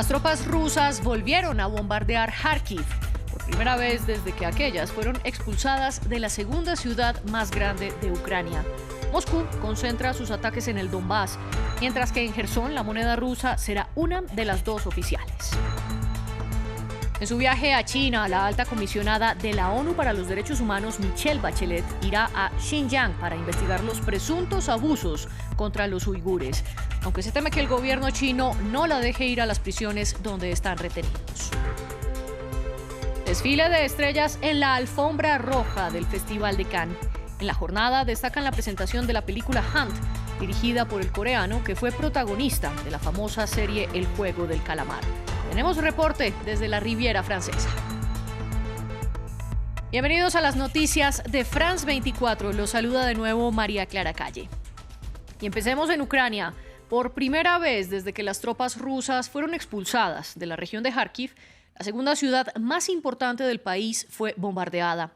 Las tropas rusas volvieron a bombardear Kharkiv, por primera vez desde que aquellas fueron expulsadas de la segunda ciudad más grande de Ucrania. Moscú concentra sus ataques en el Donbass, mientras que en Jersón la moneda rusa será una de las dos oficiales. En su viaje a China, la alta comisionada de la ONU para los Derechos Humanos, Michelle Bachelet, irá a Xinjiang para investigar los presuntos abusos contra los uigures, aunque se teme que el gobierno chino no la deje ir a las prisiones donde están retenidos. Desfile de estrellas en la alfombra roja del Festival de Cannes. En la jornada destacan la presentación de la película Hunt, dirigida por el coreano que fue protagonista de la famosa serie El Juego del Calamar. Tenemos reporte desde la Riviera Francesa. Bienvenidos a las noticias de France 24. Los saluda de nuevo María Clara Calle. Y empecemos en Ucrania. Por primera vez desde que las tropas rusas fueron expulsadas de la región de Kharkiv, la segunda ciudad más importante del país fue bombardeada.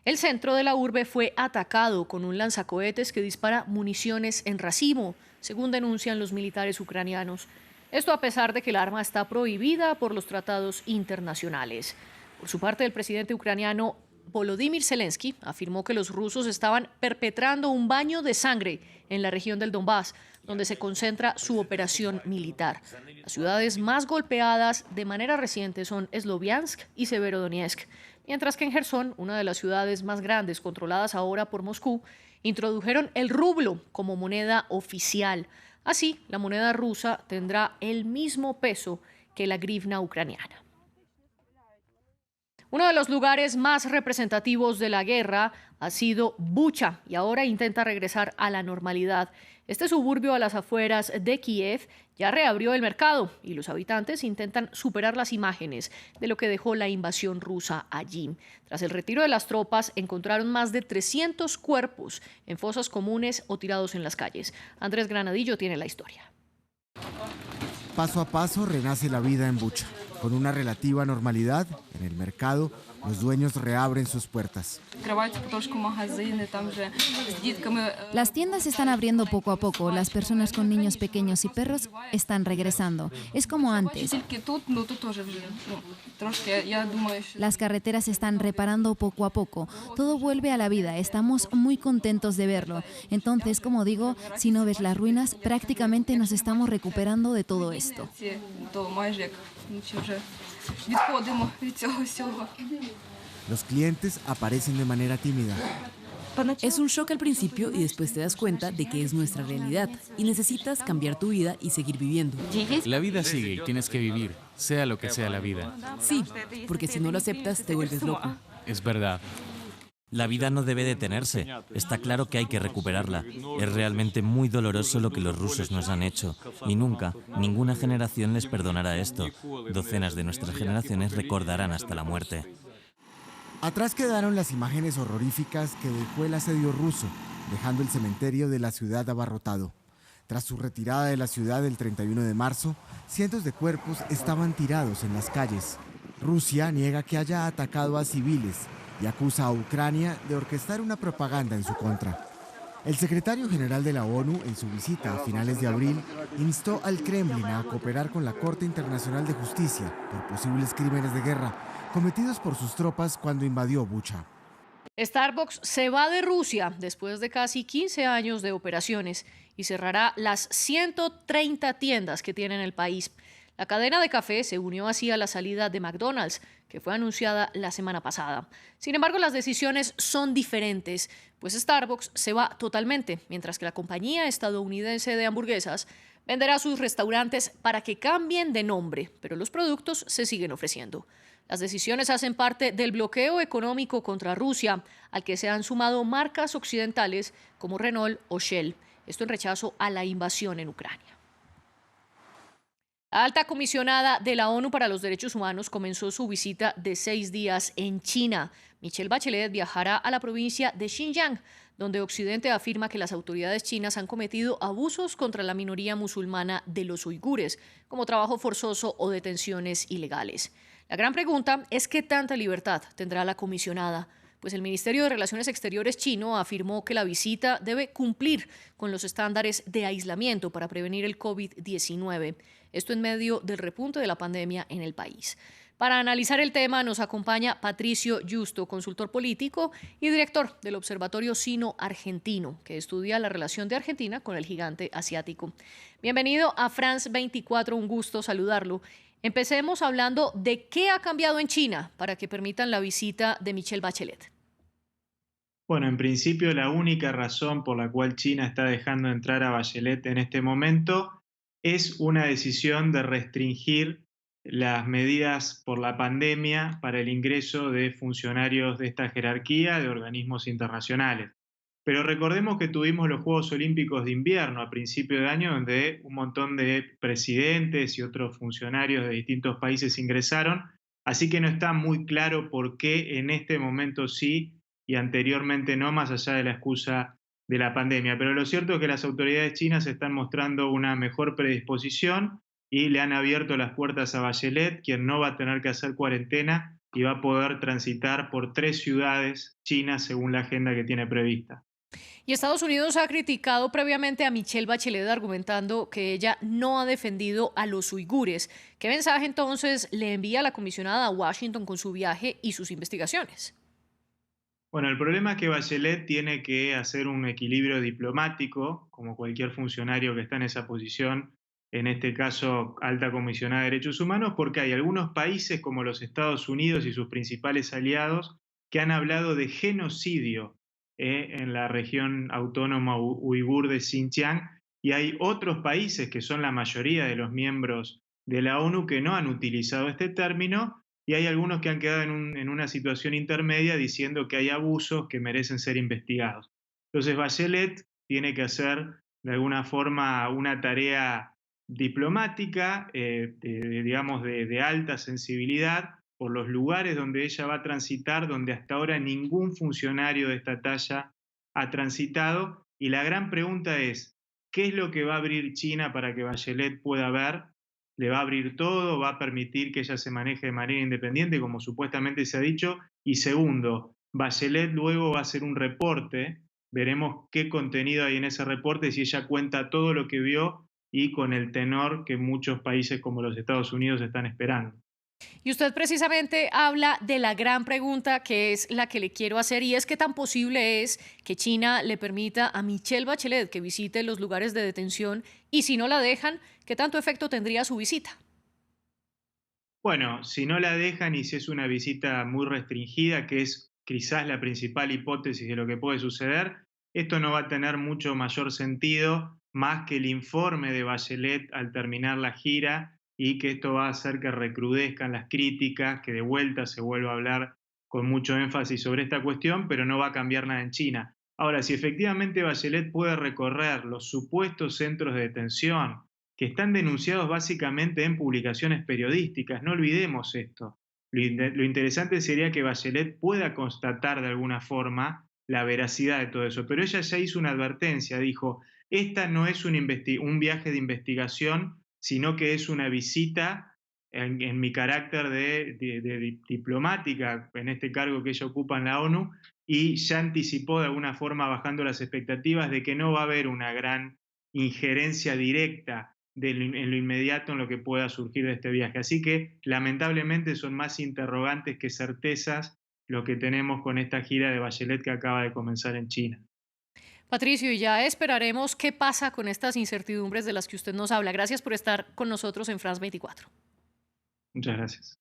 El centro de la urbe fue atacado con un lanzacohetes que dispara municiones en racimo, según denuncian los militares ucranianos. Esto a pesar de que el arma está prohibida por los tratados internacionales. Por su parte, el presidente ucraniano Volodymyr Zelensky afirmó que los rusos estaban perpetrando un baño de sangre en la región del Donbass, donde se concentra su operación militar. Las ciudades más golpeadas de manera reciente son Sloviansk y Severodonetsk, mientras que en Jersón, una de las ciudades más grandes controladas ahora por Moscú, introdujeron el rublo como moneda oficial. Así, la moneda rusa tendrá el mismo peso que la grivna ucraniana. Uno de los lugares más representativos de la guerra ha sido Bucha y ahora intenta regresar a la normalidad. Este suburbio a las afueras de Kiev ya reabrió el mercado y los habitantes intentan superar las imágenes de lo que dejó la invasión rusa allí. Tras el retiro de las tropas, encontraron más de 300 cuerpos en fosas comunes o tirados en las calles. Andrés Granadillo tiene la historia. Paso a paso renace la vida en Bucha. Con una relativa normalidad, en el mercado, los dueños reabren sus puertas. Las tiendas se están abriendo poco a poco. Las personas con niños pequeños y perros están regresando. Es como antes. Las carreteras se están reparando poco a poco. Todo vuelve a la vida. Estamos muy contentos de verlo. Entonces, como digo, si no ves las ruinas, prácticamente nos estamos recuperando de todo esto. Los clientes aparecen de manera tímida. Es un shock al principio y después te das cuenta de que es nuestra realidad y necesitas cambiar tu vida y seguir viviendo. La vida sigue y tienes que vivir, sea lo que sea la vida. Sí, porque si no lo aceptas te vuelves loco. Es verdad. La vida no debe detenerse. Está claro que hay que recuperarla. Es realmente muy doloroso lo que los rusos nos han hecho. Y nunca, ninguna generación les perdonará esto. Docenas de nuestras generaciones recordarán hasta la muerte. Atrás quedaron las imágenes horroríficas que dejó el asedio ruso, dejando el cementerio de la ciudad abarrotado. Tras su retirada de la ciudad el 31 de marzo, cientos de cuerpos estaban tirados en las calles. Rusia niega que haya atacado a civiles y acusa a Ucrania de orquestar una propaganda en su contra. El secretario general de la ONU, en su visita a finales de abril, instó al Kremlin a cooperar con la Corte Internacional de Justicia por posibles crímenes de guerra cometidos por sus tropas cuando invadió Bucha. Starbucks se va de Rusia después de casi 15 años de operaciones y cerrará las 130 tiendas que tiene en el país. La cadena de café se unió así a la salida de McDonald's, que fue anunciada la semana pasada. Sin embargo, las decisiones son diferentes, pues Starbucks se va totalmente, mientras que la compañía estadounidense de hamburguesas venderá sus restaurantes para que cambien de nombre, pero los productos se siguen ofreciendo. Las decisiones hacen parte del bloqueo económico contra Rusia, al que se han sumado marcas occidentales como Renault o Shell. Esto en rechazo a la invasión en Ucrania. La alta comisionada de la ONU para los Derechos Humanos comenzó su visita de 6 días en China. Michelle Bachelet viajará a la provincia de Xinjiang, donde Occidente afirma que las autoridades chinas han cometido abusos contra la minoría musulmana de los uigures, como trabajo forzoso o detenciones ilegales. La gran pregunta es qué tanta libertad tendrá la comisionada, pues el Ministerio de Relaciones Exteriores chino afirmó que la visita debe cumplir con los estándares de aislamiento para prevenir el COVID-19. Esto en medio del repunte de la pandemia en el país. Para analizar el tema nos acompaña Patricio Justo, consultor político y director del Observatorio Sino-Argentino, que estudia la relación de Argentina con el gigante asiático. Bienvenido a France 24, un gusto saludarlo. Empecemos hablando de qué ha cambiado en China para que permitan la visita de Michelle Bachelet. Bueno, en principio la única razón por la cual China está dejando entrar a Bachelet en este momento es una decisión de restringir las medidas por la pandemia para el ingreso de funcionarios de esta jerarquía de organismos internacionales. Pero recordemos que tuvimos los Juegos Olímpicos de Invierno a principio de año, donde un montón de presidentes y otros funcionarios de distintos países ingresaron, así que no está muy claro por qué en este momento sí y anteriormente no, más allá de la excusa de la pandemia. Pero lo cierto es que las autoridades chinas están mostrando una mejor predisposición y le han abierto las puertas a Bachelet, quien no va a tener que hacer cuarentena y va a poder transitar por 3 ciudades chinas según la agenda que tiene prevista. Y Estados Unidos ha criticado previamente a Michelle Bachelet argumentando que ella no ha defendido a los uigures. ¿Qué mensaje entonces le envía la comisionada a Washington con su viaje y sus investigaciones? Bueno, el problema es que Bachelet tiene que hacer un equilibrio diplomático, como cualquier funcionario que está en esa posición, en este caso alta comisionada de derechos humanos, porque hay algunos países como los Estados Unidos y sus principales aliados que han hablado de genocidio en la región autónoma uigur de Xinjiang, y hay otros países que son la mayoría de los miembros de la ONU que no han utilizado este término, y hay algunos que han quedado en una situación intermedia diciendo que hay abusos que merecen ser investigados. Entonces Bachelet tiene que hacer de alguna forma una tarea diplomática, digamos, de alta sensibilidad por los lugares donde ella va a transitar, donde hasta ahora ningún funcionario de esta talla ha transitado. Y la gran pregunta es, ¿qué es lo que va a abrir China para que Bachelet pueda ver? ¿Le va a abrir todo? ¿Va a permitir que ella se maneje de manera independiente, como supuestamente se ha dicho? Y segundo, Bachelet luego va a hacer un reporte, veremos qué contenido hay en ese reporte, si ella cuenta todo lo que vio y con el tenor que muchos países como los Estados Unidos están esperando. Y usted precisamente habla de la gran pregunta que es la que le quiero hacer, y es qué tan posible es que China le permita a Michelle Bachelet que visite los lugares de detención, y si no la dejan, ¿qué tanto efecto tendría su visita? Bueno, si no la dejan y si es una visita muy restringida, que es quizás la principal hipótesis de lo que puede suceder, esto no va a tener mucho mayor sentido más que el informe de Bachelet al terminar la gira, y que esto va a hacer que recrudezcan las críticas, que de vuelta se vuelva a hablar con mucho énfasis sobre esta cuestión, pero no va a cambiar nada en China. Ahora, si efectivamente Bachelet puede recorrer los supuestos centros de detención, que están denunciados básicamente en publicaciones periodísticas, no olvidemos esto. Lo interesante sería que Bachelet pueda constatar de alguna forma la veracidad de todo eso, pero ella ya hizo una advertencia, dijo, esta no es un viaje de investigación, sino que es una visita en mi carácter de diplomática, en este cargo que ella ocupa en la ONU, y ya anticipó de alguna forma, bajando las expectativas, de que no va a haber una gran injerencia directa en lo inmediato en lo que pueda surgir de este viaje. Así que lamentablemente son más interrogantes que certezas lo que tenemos con esta gira de Bachelet que acaba de comenzar en China. Patricio, y ya esperaremos qué pasa con estas incertidumbres de las que usted nos habla. Gracias por estar con nosotros en France 24. Muchas gracias.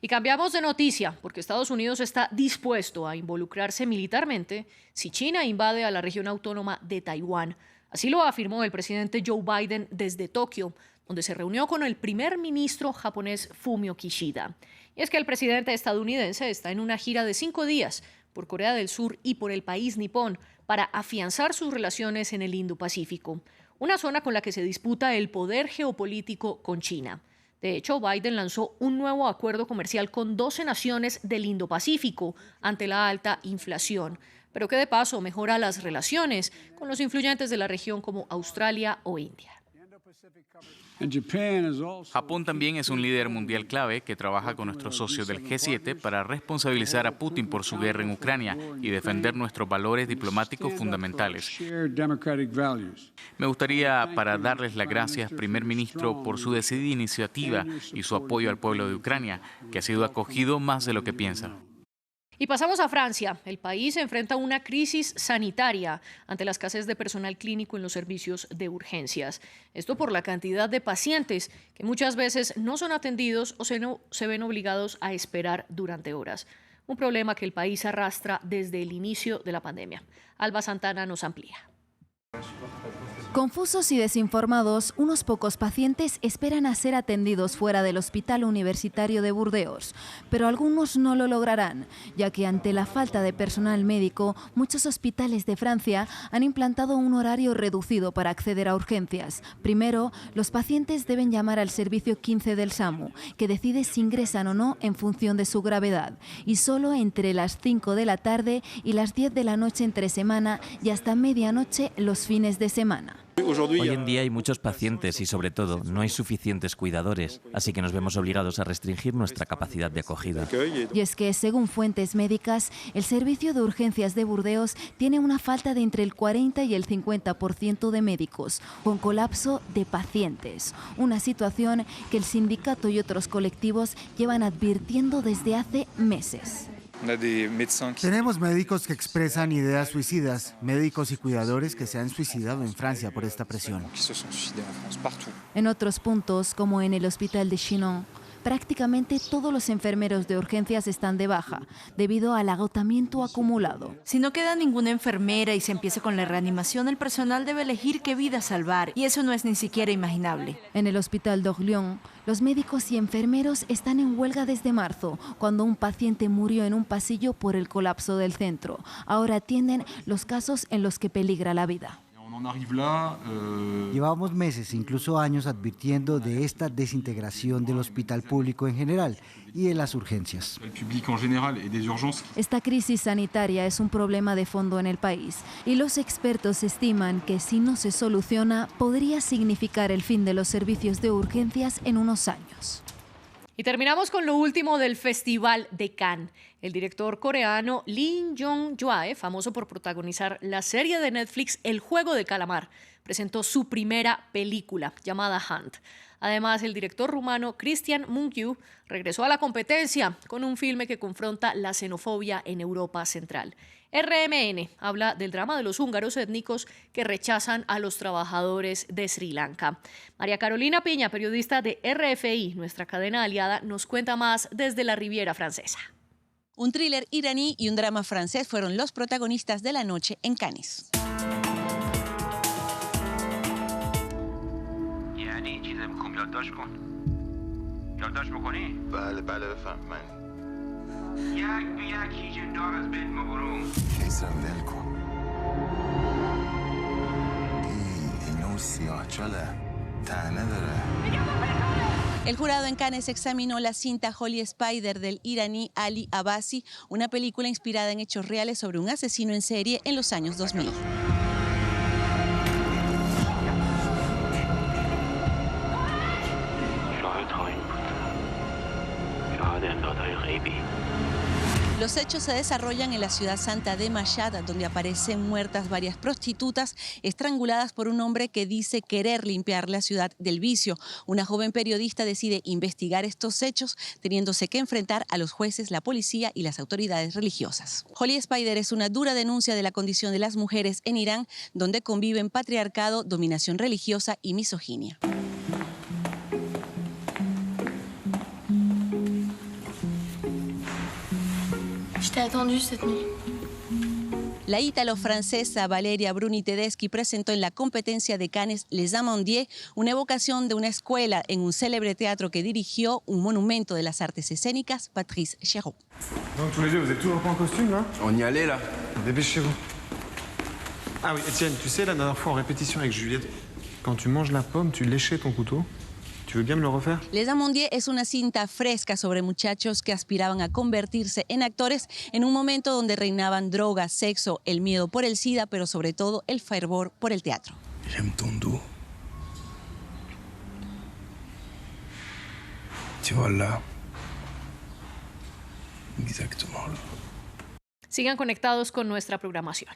Y cambiamos de noticia, porque Estados Unidos está dispuesto a involucrarse militarmente si China invade a la región autónoma de Taiwán. Así lo afirmó el presidente Joe Biden desde Tokio, donde se reunió con el primer ministro japonés Fumio Kishida. Y es que el presidente estadounidense está en una gira de 5 días por Corea del Sur y por el país nipón para afianzar sus relaciones en el Indo-Pacífico, una zona con la que se disputa el poder geopolítico con China. De hecho, Biden lanzó un nuevo acuerdo comercial con 12 naciones del Indo-Pacífico ante la alta inflación, pero que de paso mejora las relaciones con los influyentes de la región como Australia o India. Japón también es un líder mundial clave que trabaja con nuestros socios del G7 para responsabilizar a Putin por su guerra en Ucrania y defender nuestros valores diplomáticos fundamentales. Me gustaría, para darles las gracias, primer ministro, por su decidida iniciativa y su apoyo al pueblo de Ucrania, que ha sido acogido más de lo que piensa. Y pasamos a Francia. El país enfrenta una crisis sanitaria ante la escasez de personal clínico en los servicios de urgencias. Esto por la cantidad de pacientes que muchas veces no son atendidos o se ven obligados a esperar durante horas. Un problema que el país arrastra desde el inicio de la pandemia. Alba Santana nos amplía. Confusos y desinformados, unos pocos pacientes esperan a ser atendidos fuera del Hospital Universitario de Burdeos, pero algunos no lo lograrán, ya que ante la falta de personal médico, muchos hospitales de Francia han implantado un horario reducido para acceder a urgencias. Primero, los pacientes deben llamar al servicio 15 del SAMU, que decide si ingresan o no en función de su gravedad, y solo entre las 5 de la tarde y las 10 de la noche entre semana y hasta medianoche los fines de semana. Hoy en día hay muchos pacientes y, sobre todo, no hay suficientes cuidadores, así que nos vemos obligados a restringir nuestra capacidad de acogida. Y es que, según fuentes médicas, el servicio de urgencias de Burdeos tiene una falta de entre el 40 y el 50% de médicos, con colapso de pacientes. Una situación que el sindicato y otros colectivos llevan advirtiendo desde hace meses. Tenemos médicos que expresan ideas suicidas, médicos y cuidadores que se han suicidado en Francia por esta presión. En otros puntos, como en el hospital de Chinon, prácticamente todos los enfermeros de urgencias están de baja, debido al agotamiento acumulado. Si no queda ninguna enfermera y se empieza con la reanimación, el personal debe elegir qué vida salvar, y eso no es ni siquiera imaginable. En el hospital d'Orléans, los médicos y enfermeros están en huelga desde marzo, cuando un paciente murió en un pasillo por el colapso del centro. Ahora atienden los casos en los que peligra la vida. Llevamos meses, incluso años, advirtiendo de esta desintegración del hospital público en general y de las urgencias. Esta crisis sanitaria es un problema de fondo en el país y los expertos estiman que si no se soluciona podría significar el fin de los servicios de urgencias en unos años. Y terminamos con lo último del Festival de Cannes. El director coreano Lee Jong-jae, famoso por protagonizar la serie de Netflix El Juego de Calamar, presentó su primera película llamada Hunt. Además, el director rumano Cristian Mungiu regresó a la competencia con un filme que confronta la xenofobia en Europa Central. RMN habla del drama de los húngaros étnicos que rechazan a los trabajadores de Sri Lanka. María Carolina Piña, periodista de RFI, nuestra cadena aliada, nos cuenta más desde la Riviera Francesa. Un thriller iraní y un drama francés fueron los protagonistas de la noche en Cannes. El jurado en Cannes examinó la cinta Holy Spider del iraní Ali Abbasi, una película inspirada en hechos reales sobre un asesino en serie en los años 2000. Los hechos se desarrollan en la ciudad santa de Mashhad, donde aparecen muertas varias prostitutas estranguladas por un hombre que dice querer limpiar la ciudad del vicio. Una joven periodista decide investigar estos hechos, teniéndose que enfrentar a los jueces, la policía y las autoridades religiosas. Holy Spider es una dura denuncia de la condición de las mujeres en Irán, donde conviven patriarcado, dominación religiosa y misoginia. La ítalo-francesa Valeria Bruni Tedeschi presentó en la competencia de Cannes Les Amandiers una evocación de una escuela en un célebre teatro que dirigió, un monumento de las artes escénicas, Patrice Chéreau. Donc tous les deux, vous êtes toujours pas en costume là? On y allait là. Dépêchez-vous. Ah oui, Étienne, tu sais la dernière fois en répétition avec Juliette, quand tu manges la pomme, tu léchais ton couteau. ¿Tu veux bien me lo refaire? Les Amandiers es una cinta fresca sobre muchachos que aspiraban a convertirse en actores en un momento donde reinaban drogas, sexo, el miedo por el SIDA, pero sobre todo el fervor por el teatro. J'aime ton dos. Tu vois là. Exactement là. Sigan conectados con nuestra programación.